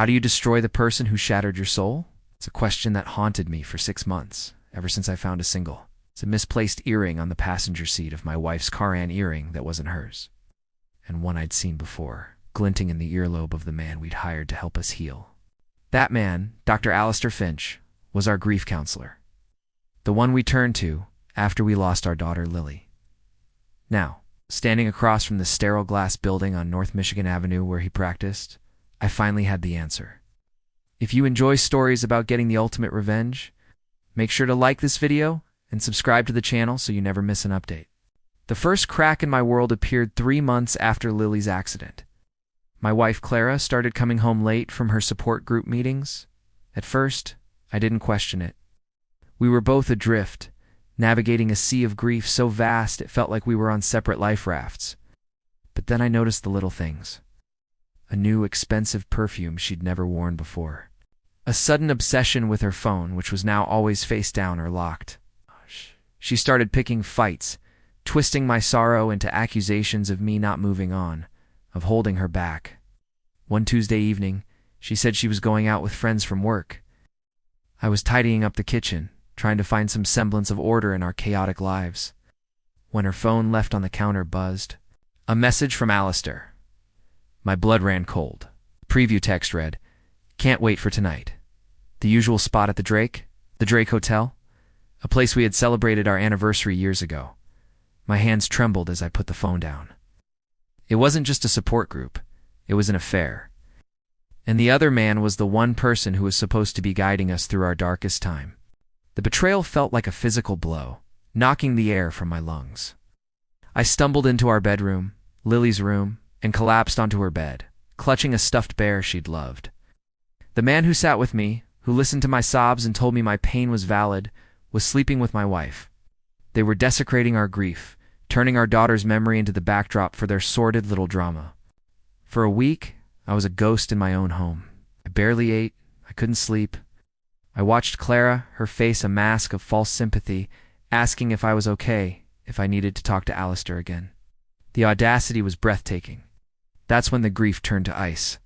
How do you destroy the person who shattered your soul? It's a question that haunted me for 6 months, ever since I found a single. It's a misplaced earring on the passenger seat of my wife's Car-An earring that wasn't hers, and one I'd seen before, glinting in the earlobe of the man we'd hired to help us heal. That man, Dr. Alistair Finch, was our grief counselor. The one we turned to after we lost our daughter Lily. Now, standing across from the sterile glass building on North Michigan Avenue where he practiced, I finally had the answer. If you enjoy stories about getting the ultimate revenge, make sure to like this video and subscribe to the channel so you never miss an update. The first crack in my world appeared 3 months after Lily's accident. My wife Clara started coming home late from her support group meetings. At first, I didn't question it. We were both adrift, navigating a sea of grief so vast it felt like we were on separate life rafts. But then I noticed the little things. A new, expensive perfume she'd never worn before. A sudden obsession with her phone, which was now always face down or locked. She started picking fights, twisting my sorrow into accusations of me not moving on, of holding her back. One Tuesday evening, she said she was going out with friends from work. I was tidying up the kitchen, trying to find some semblance of order in our chaotic lives, when her phone left on the counter buzzed. A message from Alistair. My blood ran cold. Preview text read, "Can't wait for tonight. The usual spot at the Drake Hotel, a place we had celebrated our anniversary years ago." My hands trembled as I put the phone down. It wasn't just a support group, it was an affair. And the other man was the one person who was supposed to be guiding us through our darkest time. The betrayal felt like a physical blow, knocking the air from my lungs. I stumbled into our bedroom, Lily's room, and collapsed onto her bed, clutching a stuffed bear she'd loved. The man who sat with me, who listened to my sobs and told me my pain was valid, was sleeping with my wife. They were desecrating our grief, turning our daughter's memory into the backdrop for their sordid little drama. For a week, I was a ghost in my own home. I barely ate, I couldn't sleep. I watched Clara, her face a mask of false sympathy, asking if I was okay, if I needed to talk to Alistair again. The audacity was breathtaking. That's when the grief turned to ice.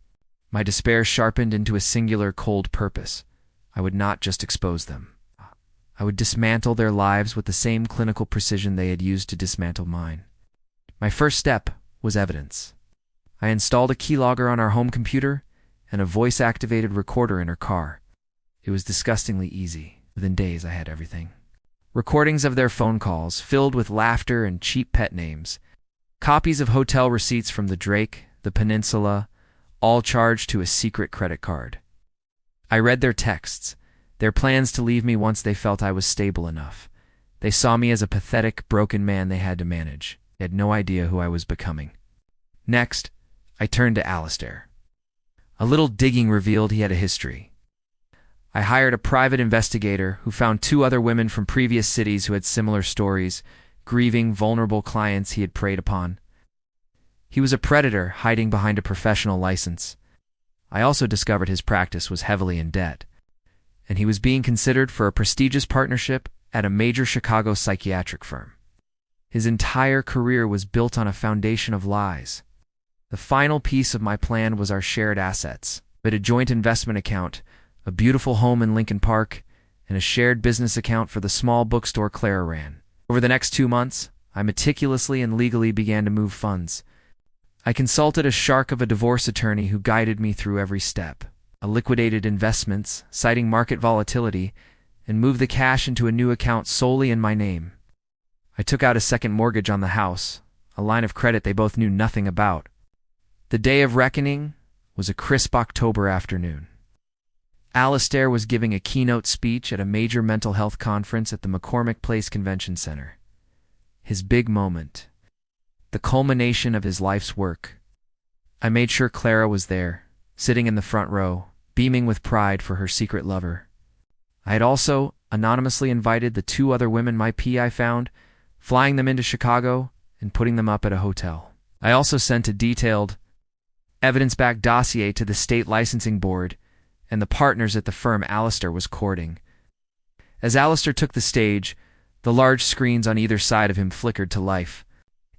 My despair sharpened into a singular cold purpose. I would not just expose them. I would dismantle their lives with the same clinical precision they had used to dismantle mine. My first step was evidence. I installed a keylogger on our home computer and a voice-activated recorder in her car. It was disgustingly easy. Within days, I had everything. Recordings of their phone calls, filled with laughter and cheap pet names. Copies of hotel receipts from the Drake, the Peninsula, all charged to a secret credit card. I read their texts, their plans to leave me once they felt I was stable enough. They saw me as a pathetic, broken man they had to manage. They had no idea who I was becoming. Next, I turned to Alistair. A little digging revealed he had a history. I hired a private investigator who found 2 other women from previous cities who had similar stories, grieving, vulnerable clients he had preyed upon. He was a predator hiding behind a professional license. I also discovered his practice was heavily in debt, and he was being considered for a prestigious partnership at a major Chicago psychiatric firm. His entire career was built on a foundation of lies. The final piece of my plan was our shared assets, but a joint investment account, a beautiful home in Lincoln Park, and a shared business account for the small bookstore Clara ran. Over the next 2 months, I meticulously and legally began to move funds. I consulted a shark of a divorce attorney who guided me through every step. I liquidated investments, citing market volatility, and moved the cash into a new account solely in my name. I took out a second mortgage on the house, a line of credit they both knew nothing about. The day of reckoning was a crisp October afternoon. Alistair was giving a keynote speech at a major mental health conference at the McCormick Place Convention Center. His big moment. The culmination of his life's work. I made sure Clara was there, sitting in the front row, beaming with pride for her secret lover. I had also anonymously invited the 2 other women my PI found, flying them into Chicago and putting them up at a hotel. I also sent a detailed, evidence-backed dossier to the state licensing board and the partners at the firm Alistair was courting. As Alistair took the stage, the large screens on either side of him flickered to life.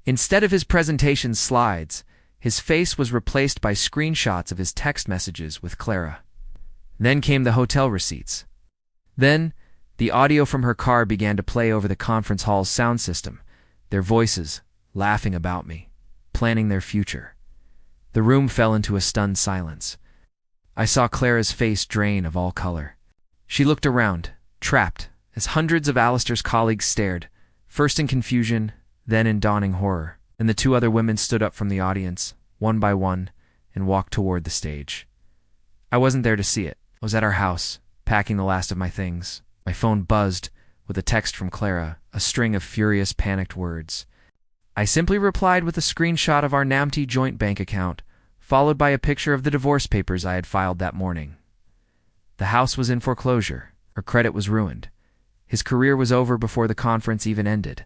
Instead of his presentation slides, His face was replaced by screenshots of his text messages with Clara. Then came the hotel receipts. Then, the audio from her car began to play over the conference hall's sound system, their voices laughing about me, planning their future. The room fell into a stunned silence. I saw Clara's face drain of all color. She looked around, trapped, as hundreds of Alistair's colleagues stared, first in confusion, then in dawning horror, and the two other women stood up from the audience, one by one, and walked toward the stage. I wasn't there to see it. I was at our house, packing the last of my things. My phone buzzed with a text from Clara, a string of furious, panicked words. I simply replied with a screenshot of our NAMT joint bank account, followed by a picture of the divorce papers I had filed that morning. The house was in foreclosure. Her credit was ruined. His career was over before the conference even ended.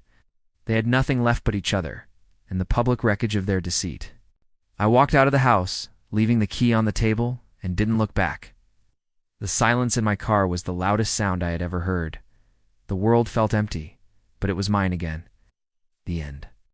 They had nothing left but each other, and the public wreckage of their deceit. I walked out of the house, leaving the key on the table, and didn't look back. The silence in my car was the loudest sound I had ever heard. The world felt empty, but it was mine again. The end.